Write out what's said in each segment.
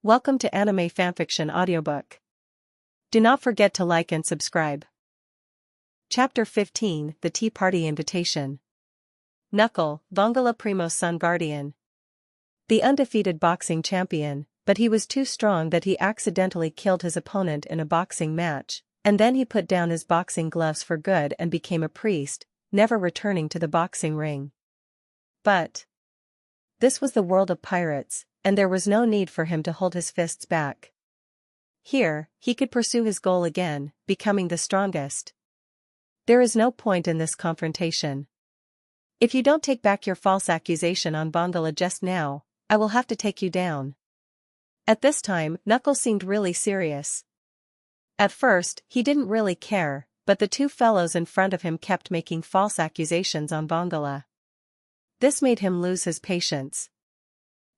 Welcome to Anime Fanfiction Audiobook. Do not forget to like and subscribe. Chapter 15, The Tea Party Invitation. Knuckle, Vongola Primo's son guardian. The undefeated boxing champion, but he was too strong that he accidentally killed his opponent in a boxing match, and then he put down his boxing gloves for good and became a priest, never returning to the boxing ring. But this was the world of pirates, and there was no need for him to hold his fists back. Here, he could pursue his goal again, becoming the strongest. There is no point in this confrontation. If you don't take back your false accusation on Vongola just now, I will have to take you down. At this time, Knuckles seemed really serious. At first, he didn't really care, but the two fellows in front of him kept making false accusations on Vongola. This made him lose his patience.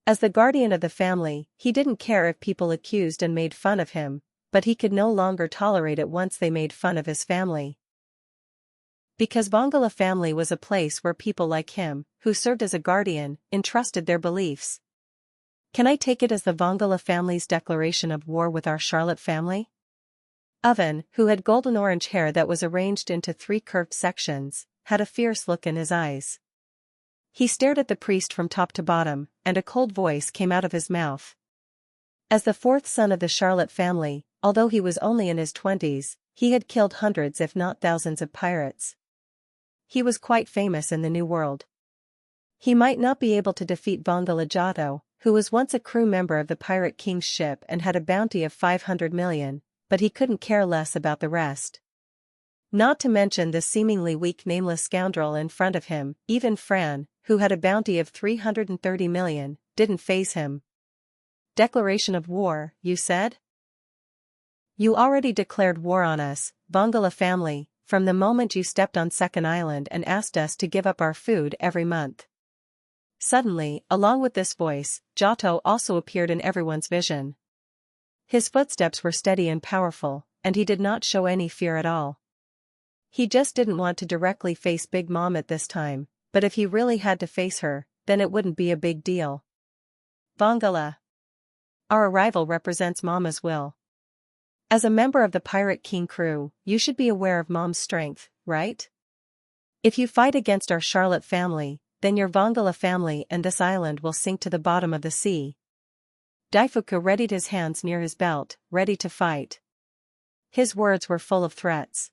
As the guardian of the family, he didn't care if people accused and made fun of him, but he could no longer tolerate it once they made fun of his family. Because Vongola family was a place where people like him, who served as a guardian, entrusted their beliefs. Can I take it as the Vongola family's declaration of war with our Charlotte family? Oven, who had golden orange hair that was arranged into 3 curved sections, had a fierce look in his eyes. He stared at the priest from top to bottom, and a cold voice came out of his mouth. As the 4th son of the Charlotte family, although he was only in his 20s, he had killed hundreds if not thousands of pirates. He was quite famous in the New World. He might not be able to defeat Vongola Giotto, who was once a crew member of the Pirate King's ship and had a bounty of 500 million, but he couldn't care less about the rest. Not to mention the seemingly weak nameless scoundrel in front of him, even Fran, who had a bounty of 330 million, didn't faze him. Declaration of war, you said? You already declared war on us, Vongola family, from the moment you stepped on Second Island and asked us to give up our food every month. Suddenly, along with this voice, Giotto also appeared in everyone's vision. His footsteps were steady and powerful, and he did not show any fear at all. He just didn't want to directly face Big Mom at this time, but if he really had to face her, then it wouldn't be a big deal. Vongola. Our arrival represents Mama's will. As a member of the Pirate King crew, you should be aware of Mom's strength, right? If you fight against our Charlotte family, then your Vongola family and this island will sink to the bottom of the sea. Daifuku readied his hands near his belt, ready to fight. His words were full of threats.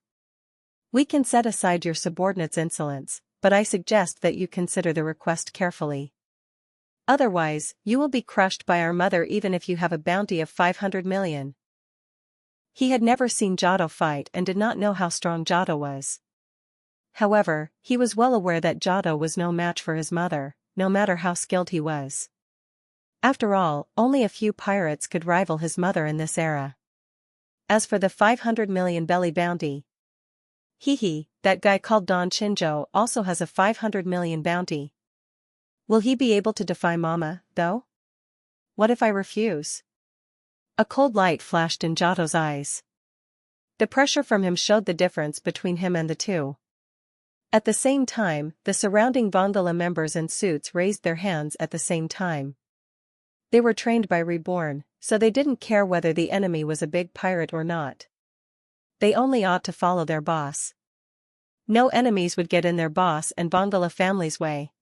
We can set aside your subordinate's insolence, but I suggest that you consider the request carefully. Otherwise, you will be crushed by our mother even if you have a bounty of 500 million. He had never seen Giotto fight and did not know how strong Giotto was. However, he was well aware that Giotto was no match for his mother, no matter how skilled he was. After all, only a few pirates could rival his mother in this era. As for the 500 million belly bounty, that guy called Don Shinjo also has a 500 million bounty. Will he be able to defy Mama, though? What if I refuse? A cold light flashed in Giotto's eyes. The pressure from him showed the difference between him and the two. At the same time, the surrounding Vongola members in suits raised their hands at the same time. They were trained by Reborn, so they didn't care whether the enemy was a big pirate or not. They only ought to follow their boss. No enemies would get in their boss and Vongola family's way.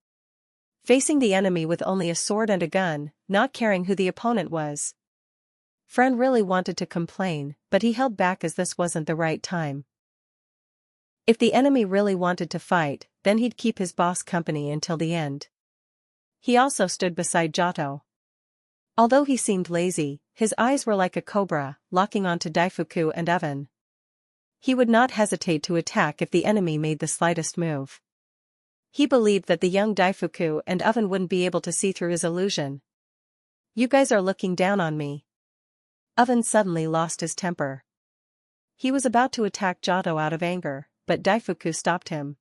Facing the enemy with only a sword and a gun, not caring who the opponent was. Fran really wanted to complain, but he held back as this wasn't the right time. If the enemy really wanted to fight, then he'd keep his boss company until the end. He also stood beside Giotto. Although he seemed lazy, his eyes were like a cobra, locking onto Daifuku and Oven. He would not hesitate to attack if the enemy made the slightest move. He believed that the young Daifuku and Oven wouldn't be able to see through his illusion. You guys are looking down on me. Oven suddenly lost his temper. He was about to attack Giotto out of anger, but Daifuku stopped him.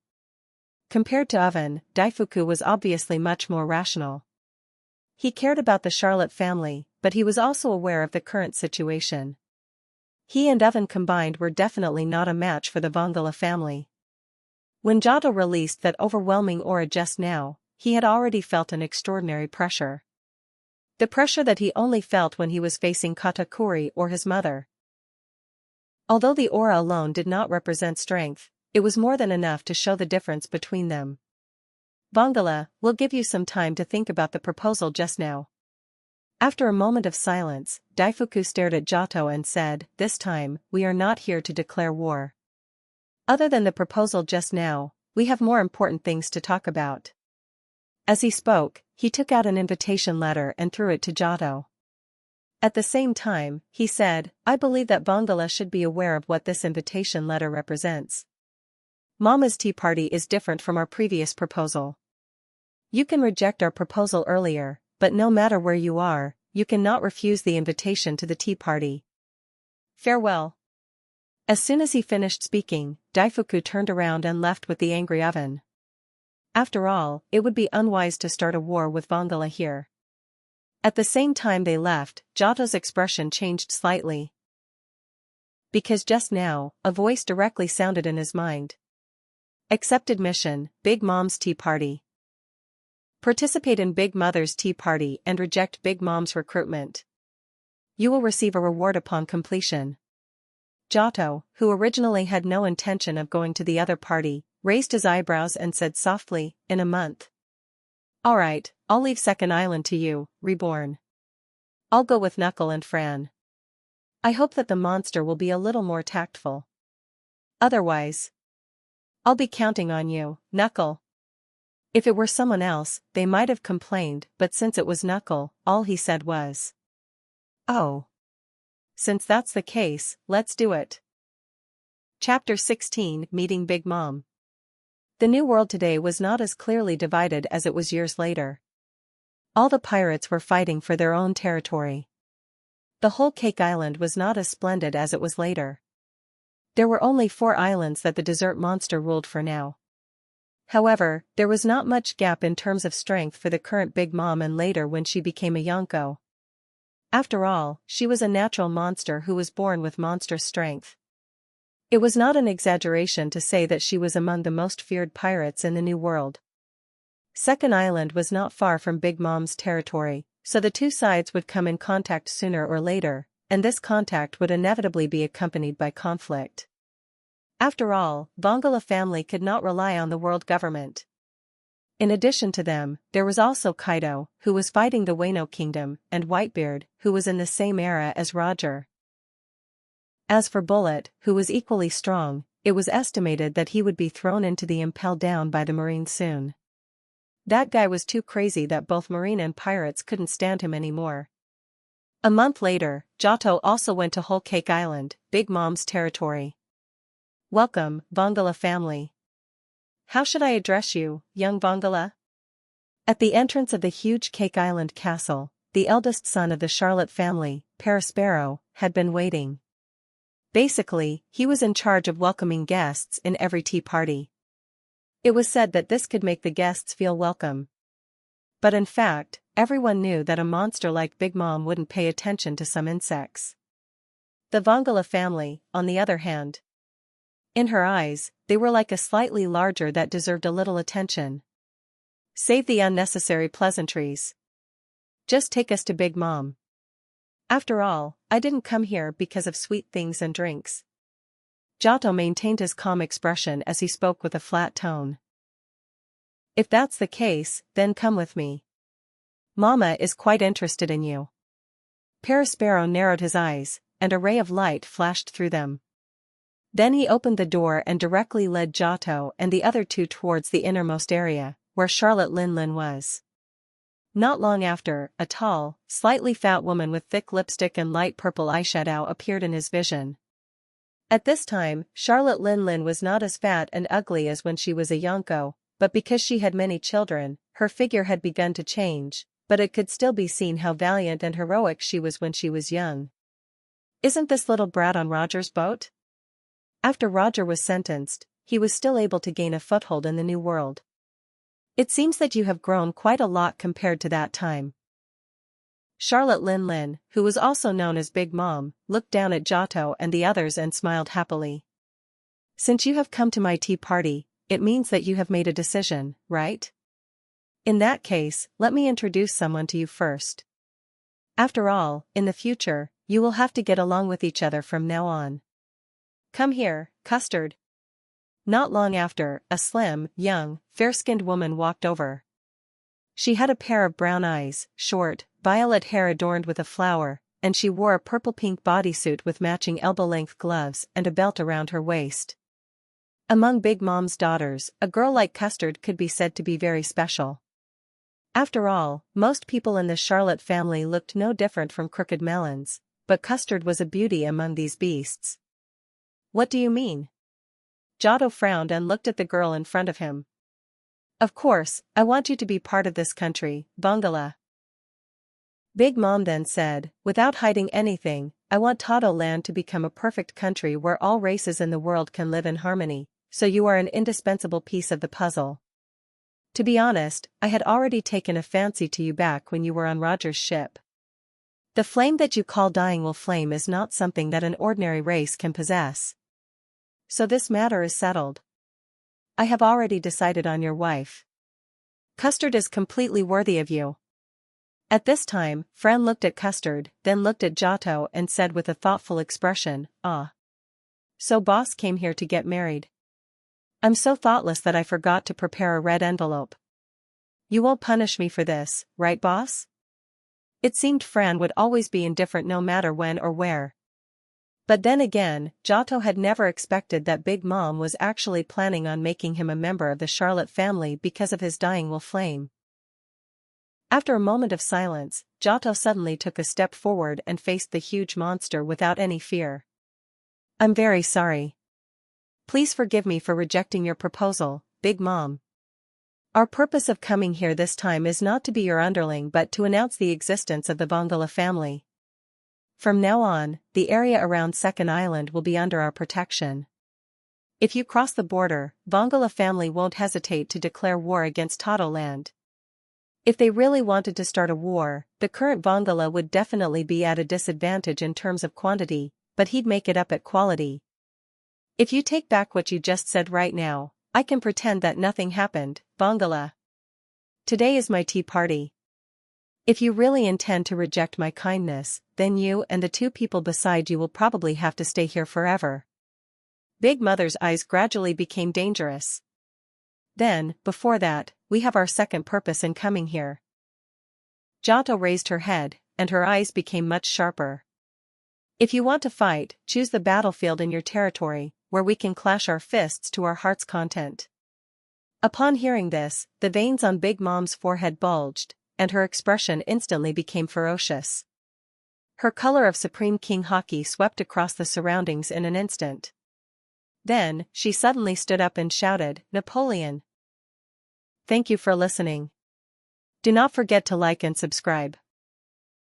Compared to Oven, Daifuku was obviously much more rational. He cared about the Charlotte family, but he was also aware of the current situation. He and Oven combined were definitely not a match for the Vongola family. When Giotto released that overwhelming aura just now, he had already felt an extraordinary pressure. The pressure that he only felt when he was facing Katakuri or his mother. Although the aura alone did not represent strength, it was more than enough to show the difference between them. Vongola, we'll give you some time to think about the proposal just now. After a moment of silence, Daifuku stared at Giotto and said, this time, we are not here to declare war. Other than the proposal just now, we have more important things to talk about. As he spoke, he took out an invitation letter and threw it to Giotto. At the same time, he said, I believe that Vongola should be aware of what this invitation letter represents. Mama's tea party is different from our previous proposal. You can reject our proposal earlier, but no matter where you are, you cannot refuse the invitation to the tea party. Farewell. As soon as he finished speaking, Daifuku turned around and left with the angry oven. After all, it would be unwise to start a war with Vongola here. At the same time they left, Giotto's expression changed slightly. Because just now, a voice directly sounded in his mind. Accepted mission, Big Mom's tea party. Participate in Big Mother's tea party and reject Big Mom's recruitment. You will receive a reward upon completion. Giotto, who originally had no intention of going to the other party, raised his eyebrows and said softly, in a month. Alright, I'll leave Second Island to you, Reborn. I'll go with Knuckle and Fran. I hope that the monster will be a little more tactful. Otherwise, I'll be counting on you, Knuckle. If it were someone else, they might have complained, but since it was Knuckle, all he said was, oh. Since that's the case, let's do it. Chapter 16, Meeting Big Mom. The new world today was not as clearly divided as it was years later. All the pirates were fighting for their own territory. The whole Cake Island was not as splendid as it was later. There were only 4 islands that the desert monster ruled for now. However, there was not much gap in terms of strength for the current Big Mom and later when she became a Yonko. After all, she was a natural monster who was born with monstrous strength. It was not an exaggeration to say that she was among the most feared pirates in the New World. Second Island was not far from Big Mom's territory, so the two sides would come in contact sooner or later, and this contact would inevitably be accompanied by conflict. After all, Vongola family could not rely on the world government. In addition to them, there was also Kaido, who was fighting the Wano Kingdom, and Whitebeard, who was in the same era as Roger. As for Bullet, who was equally strong, it was estimated that he would be thrown into the Impel Down by the Marine soon. That guy was too crazy that both Marine and pirates couldn't stand him anymore. A month later, Giotto also went to Whole Cake Island, Big Mom's territory. Welcome, Vongola family. How should I address you, young Vongola? At the entrance of the huge Cake Island castle, the eldest son of the Charlotte family, Perospero, had been waiting. Basically, he was in charge of welcoming guests in every tea party. It was said that this could make the guests feel welcome. But in fact, everyone knew that a monster like Big Mom wouldn't pay attention to some insects. The Vongola family, on the other hand, in her eyes, they were like a slightly larger that deserved a little attention. Save the unnecessary pleasantries. Just take us to Big Mom. After all, I didn't come here because of sweet things and drinks. Giotto maintained his calm expression as he spoke with a flat tone. If that's the case, then come with me. Mama is quite interested in you. Perospero narrowed his eyes, and a ray of light flashed through them. Then he opened the door and directly led Giotto and the other two towards the innermost area, where Charlotte Linlin was. Not long after, a tall, slightly fat woman with thick lipstick and light purple eyeshadow appeared in his vision. At this time, Charlotte Linlin was not as fat and ugly as when she was a Yonko, but because she had many children, her figure had begun to change, but it could still be seen how valiant and heroic she was when she was young. Isn't this little brat on Roger's boat? After Roger was sentenced, he was still able to gain a foothold in the New World. It seems that you have grown quite a lot compared to that time. Charlotte Linlin, who was also known as Big Mom, looked down at Giotto and the others and smiled happily. Since you have come to my tea party, it means that you have made a decision, right? In that case, let me introduce someone to you first. After all, in the future, you will have to get along with each other from now on. Come here, Custard. Not long after, a slim, young, fair-skinned woman walked over. She had a pair of brown eyes, short, violet hair adorned with a flower, and she wore a purple-pink bodysuit with matching elbow-length gloves and a belt around her waist. Among Big Mom's daughters, a girl like Custard could be said to be very special. After all, most people in the Charlotte family looked no different from crooked melons, but Custard was a beauty among these beasts. What do you mean? Giotto frowned and looked at the girl in front of him. Of course, I want you to be part of this country, Vongola. Big Mom then said, without hiding anything, I want Toto Land to become a perfect country where all races in the world can live in harmony, so you are an indispensable piece of the puzzle. To be honest, I had already taken a fancy to you back when you were on Roger's ship. The flame that you call dying will flame is not something that an ordinary race can possess. So this matter is settled. I have already decided on your wife. Custard is completely worthy of you. At this time, Fran looked at Custard, then looked at Giotto and said with a thoughtful expression, "Ah. So boss came here to get married. I'm so thoughtless that I forgot to prepare a red envelope. You won't punish me for this, right boss?" It seemed Fran would always be indifferent no matter when or where. But then again, Giotto had never expected that Big Mom was actually planning on making him a member of the Charlotte family because of his dying will flame. After a moment of silence, Giotto suddenly took a step forward and faced the huge monster without any fear. I'm very sorry. Please forgive me for rejecting your proposal, Big Mom. Our purpose of coming here this time is not to be your underling but to announce the existence of the Vongola family. From now on, the area around Second Island will be under our protection. If you cross the border, Vongola family won't hesitate to declare war against Toto Land. If they really wanted to start a war, the current Vongola would definitely be at a disadvantage in terms of quantity, but he'd make it up at quality. If you take back what you just said right now, I can pretend that nothing happened, Vongola. Today is my tea party. If you really intend to reject my kindness, then you and the two people beside you will probably have to stay here forever. Big Mother's eyes gradually became dangerous. Then, before that, we have our second purpose in coming here. Giotto raised her head, and her eyes became much sharper. If you want to fight, choose the battlefield in your territory, where we can clash our fists to our heart's content. Upon hearing this, the veins on Big Mom's forehead bulged, and her expression instantly became ferocious. Her color of Supreme King Hockey swept across the surroundings in an instant. Then, she suddenly stood up and shouted, Napoleon! Thank you for listening. Do not forget to like and subscribe.